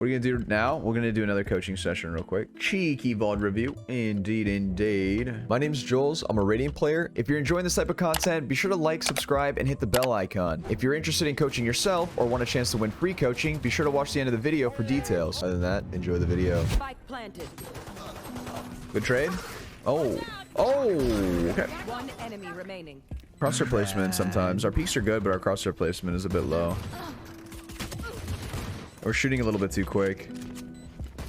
What are you gonna do now? We're gonna do another coaching session real quick. Cheeky VOD review. Indeed, indeed. My name's Jollz. I'm a Radiant player. If you're enjoying this type of content, be sure to like, subscribe, and hit the bell icon. If you're interested in coaching yourself or want a chance to win free coaching, be sure to watch the end of the video for details. Other than that, enjoy the video. Spike planted. Good trade. Oh, okay. One enemy remaining. Crosshair placement sometimes. Our peaks are good, but our crosshair placement is a bit low. We're shooting a little bit too quick.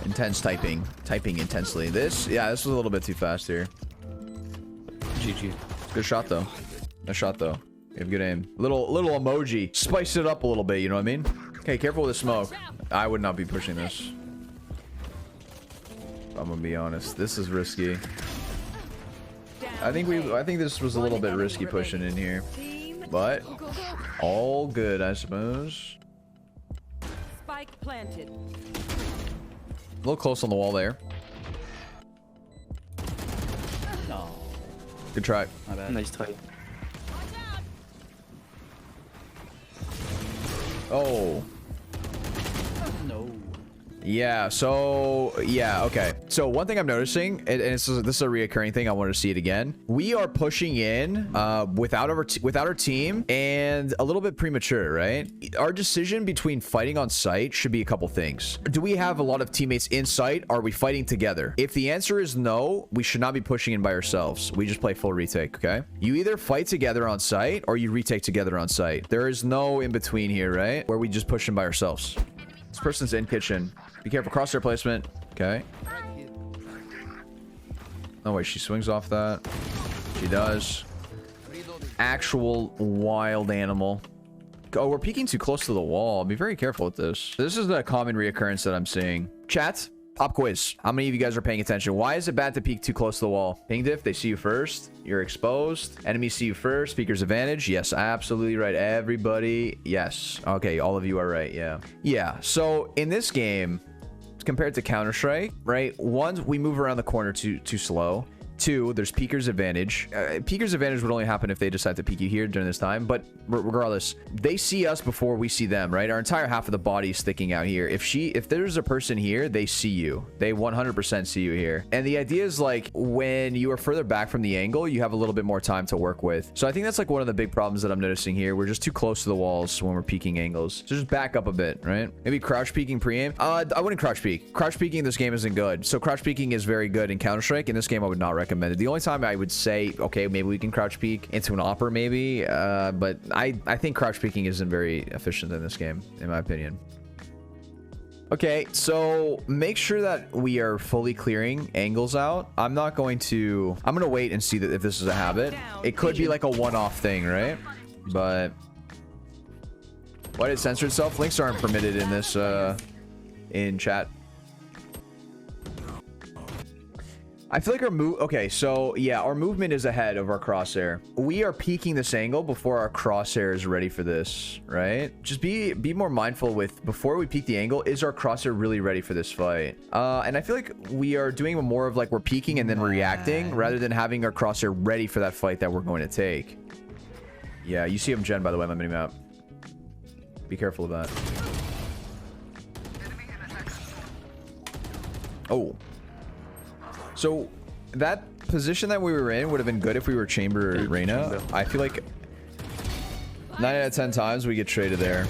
Intense typing. Typing intensely. This was a little bit too fast here. GG. Good shot, though. Nice shot, though. You have good aim. Little emoji. Spice it up a little bit, you know what I mean? Okay, careful with the smoke. I would not be pushing this. I'm gonna be honest. This is risky. I think this was a little bit risky pushing in here. But all good, I suppose. Spike planted. A little close on the wall there. No. Good try. My bad. Nice try. Oh. No. Yeah, so yeah, okay. So one thing I'm noticing, and this is a reoccurring thing, I wanted to see it again. We are pushing in without our team and a little bit premature, right? Our decision between fighting on site should be a couple things. Do we have a lot of teammates in sight? Are we fighting together? If the answer is no, we should not be pushing in by ourselves. We just play full retake, okay? You either fight together on site or you retake together on site. There is no in between here, right? Where we just push in by ourselves. This person's in kitchen. Be careful. Crosshair placement. Okay. Oh, wait. She swings off that. She does. Actual wild animal. Oh, we're peeking too close to the wall. Be very careful with this. This is a common reoccurrence that I'm seeing. Chat. Pop quiz. How many of you guys are paying attention? Why is it bad to peek too close to the wall? Ping diff, they see you first. You're exposed. Enemies see you first. Speaker's advantage. Yes, absolutely right. Everybody. Yes. Okay, all of you are right. Yeah. Yeah. So in this game, compared to Counter-Strike, right? One, we move around the corner too slow. Two, there's peeker's advantage. Peeker's advantage would only happen if they decide to peek you here during this time. But regardless, they see us before we see them, right? Our entire half of the body is sticking out here. If there's a person here, they see you. They 100% see you here. And the idea is like when you are further back from the angle, you have a little bit more time to work with. So I think that's like one of the big problems that I'm noticing here. We're just too close to the walls when we're peeking angles. So just back up a bit, right? Maybe crouch peeking pre-aim. I wouldn't crouch peek. Crouch peeking in this game isn't good. So crouch peeking is very good in Counter-Strike. In this game, I would not recommend. The only time I would say, okay, maybe we can crouch peek into an opera, maybe, but I think crouch peeking isn't very efficient in this game, in my opinion. Okay, so make sure that we are fully clearing angles out. I'm going to wait and see that if this is a habit. It could be like a one-off thing, right? But why did it censor itself? Links aren't permitted in this in chat. I feel like our okay, so yeah, our movement is ahead of our crosshair. We are peeking this angle before our crosshair is ready for this, right? Just be more mindful with before we peek the angle, is our crosshair really ready for this fight? And I feel like we are doing more of like we're peeking and then reacting rather than having our crosshair ready for that fight that we're going to take. Yeah, you see him gen, by the way, on my minimap. Be careful of that. Oh. So that position that we were in would have been good if we were Chamber Reyna. I feel like 9 out of 10 times we get traded there.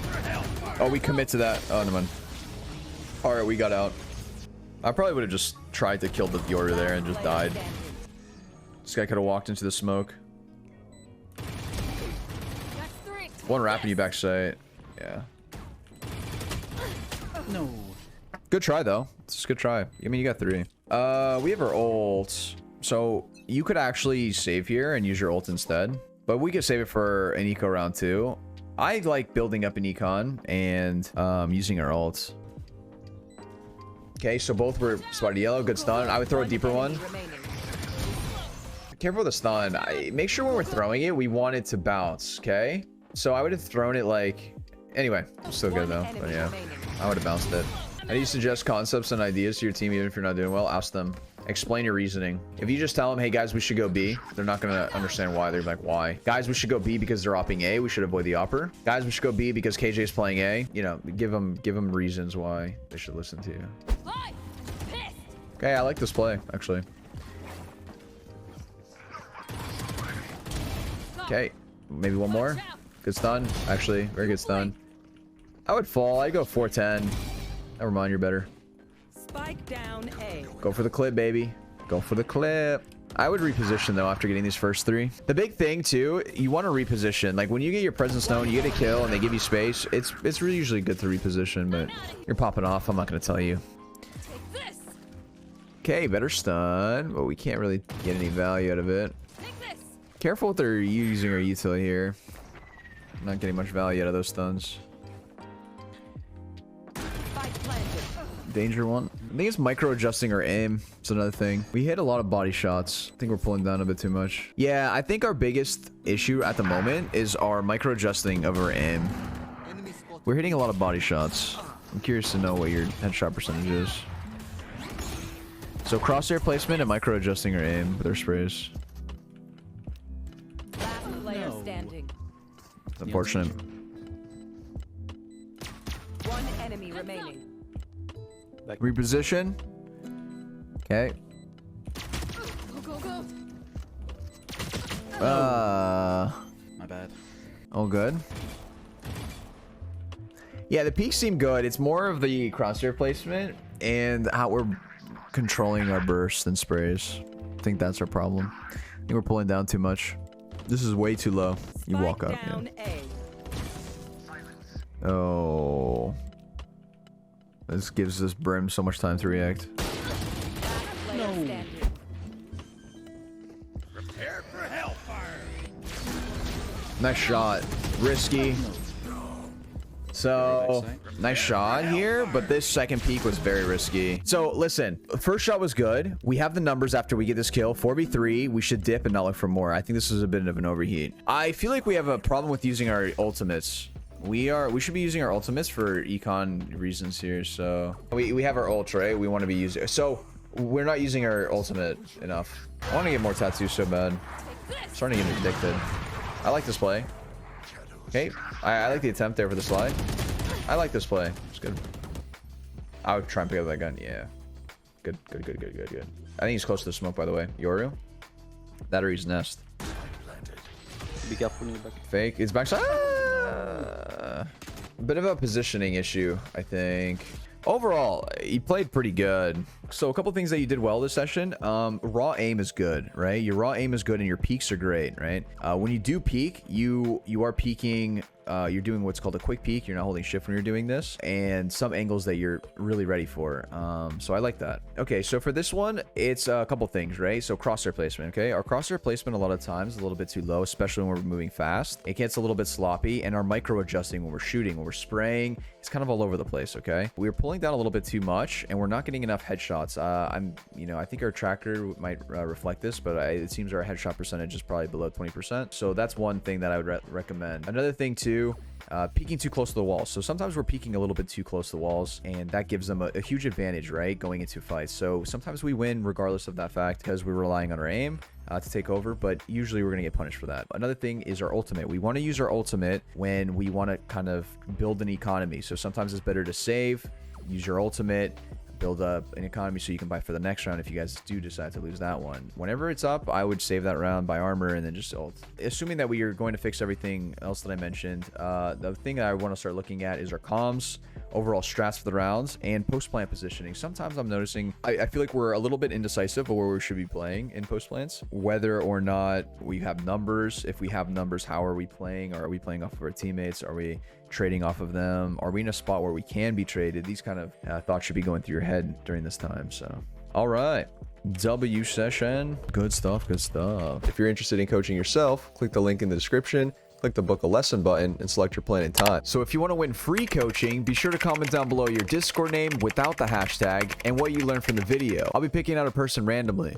Oh, we commit to that. Oh, no, man. All right, we got out. I probably would have just tried to kill the Yoru there and just died. This guy could have walked into the smoke. One wrapping you back sight. Yeah. No. Good try, though. It's a good try. I mean, you got 3. We have our ult. So you could actually save here and use your ult instead. But we could save it for an eco round 2. I like building up an econ and using our ult. Okay, so both were spotted yellow. Good stun. I would throw a deeper one. Careful with the stun. Make sure when we're throwing it, we want it to bounce, okay? So I would have thrown it like... Anyway, still good though. But yeah, I would have bounced it. How do you suggest concepts and ideas to your team even if you're not doing well? Ask them. Explain your reasoning. If you just tell them, hey guys, we should go B, they're not gonna understand why. They're like, why? Guys, we should go B because they're opping A. We should avoid the opper. Guys, we should go B because KJ is playing A. You know, give them reasons why they should listen to you. Okay, I like this play actually. Okay, maybe one more. Good stun. Actually, very good stun. I would fall. I'd go 410. Never mind, you're better. Spike down A. Go for the clip, baby. Go for the clip. I would reposition though after getting these first 3. The big thing too, you want to reposition. Like when you get your presence known, you get a kill and they give you space. It's really usually good to reposition, but you're popping off. I'm not gonna tell you. Okay, better stun, but we can't really get any value out of it. Careful what they're using our util here. I'm not getting much value out of those stuns. Danger one. I think it's micro adjusting our aim. It's another thing. We hit a lot of body shots. I think we're pulling down a bit too much. Yeah, I think our biggest issue at the moment is our micro adjusting of our aim. We're hitting a lot of body shots. I'm curious to know what your headshot percentage is. So crosshair placement and micro adjusting our aim with our sprays. Last player standing. It's unfortunate. One enemy remaining. Reposition. Okay. My bad. All good. Yeah, the peaks seem good. It's more of the crosshair placement and how we're controlling our bursts and sprays. I think that's our problem. I think we're pulling down too much. This is way too low. You walk up. Yeah. Oh. This gives this Brim so much time to react. No. Prepare for hellfire. Nice shot. Risky. So, nice shot here, but this second peek was very risky. So, listen, first shot was good. We have the numbers after we get this kill. 4v3, we should dip and not look for more. I think this is a bit of an overheat. I feel like we have a problem with using our ultimates. We should be using our ultimates for econ reasons here. So, we have our ult, right? We want to be using... So, we're not using our ultimate enough. I want to get more tattoos so bad. I'm starting to get addicted. I like this play. Okay, I like the attempt there for the slide. I like this play. It's good. I would try and pick up that gun. Yeah. Good. I think he's close to the smoke, by the way. Yoru? That or he's nest. Be careful in the back. Fake. It's backside. Bit of a positioning issue, I think. Overall, he played pretty good. So a couple things that you did well this session. Raw aim is good, right? Your raw aim is good and your peaks are great, right? When you do peak, you are peaking. You're doing what's called a quick peek. You're not holding shift when you're doing this, and some angles that you're really ready for. So I like that. Okay, so for this one, it's a couple things, right? So crosshair placement, okay? Our crosshair placement a lot of times is a little bit too low, especially when we're moving fast. It gets a little bit sloppy, and our micro adjusting when we're shooting, when we're spraying, it's kind of all over the place, okay? We're pulling down a little bit too much, and we're not getting enough headshots. I think our tracker might reflect this, but it seems our headshot percentage is probably below 20%. So that's one thing that I would recommend. Another thing too, peeking too close to the walls. So sometimes we're peeking a little bit too close to the walls, and that gives them a huge advantage, right, going into fights. So sometimes we win regardless of that fact because we're relying on our aim to take over, but usually we're going to get punished for that. Another thing is our ultimate. We want to use our ultimate when we want to kind of build an economy. So sometimes it's better to save, use your ultimate, build up an economy so you can buy for the next round if you guys do decide to lose that one. Whenever it's up, I would save that round, buy armor, and then just ult. Assuming that we are going to fix everything else that I mentioned, the thing that I want to start looking at is our comms, overall strats for the rounds, and post-plant positioning. Sometimes I'm noticing, I feel like we're a little bit indecisive of where we should be playing in post-plants, whether or not we have numbers. If we have numbers, how are we playing? Or are we playing off of our teammates? Are we trading off of them? Are we in a spot where we can be traded? These kind of thoughts should be going through your head during this time. So, all right. W session. Good stuff. If you're interested in coaching yourself, click the link in the description. Click the book a lesson button and select your plan and time. So if you want to win free coaching, be sure to comment down below your Discord name without the hashtag and what you learned from the video. I'll be picking out a person randomly.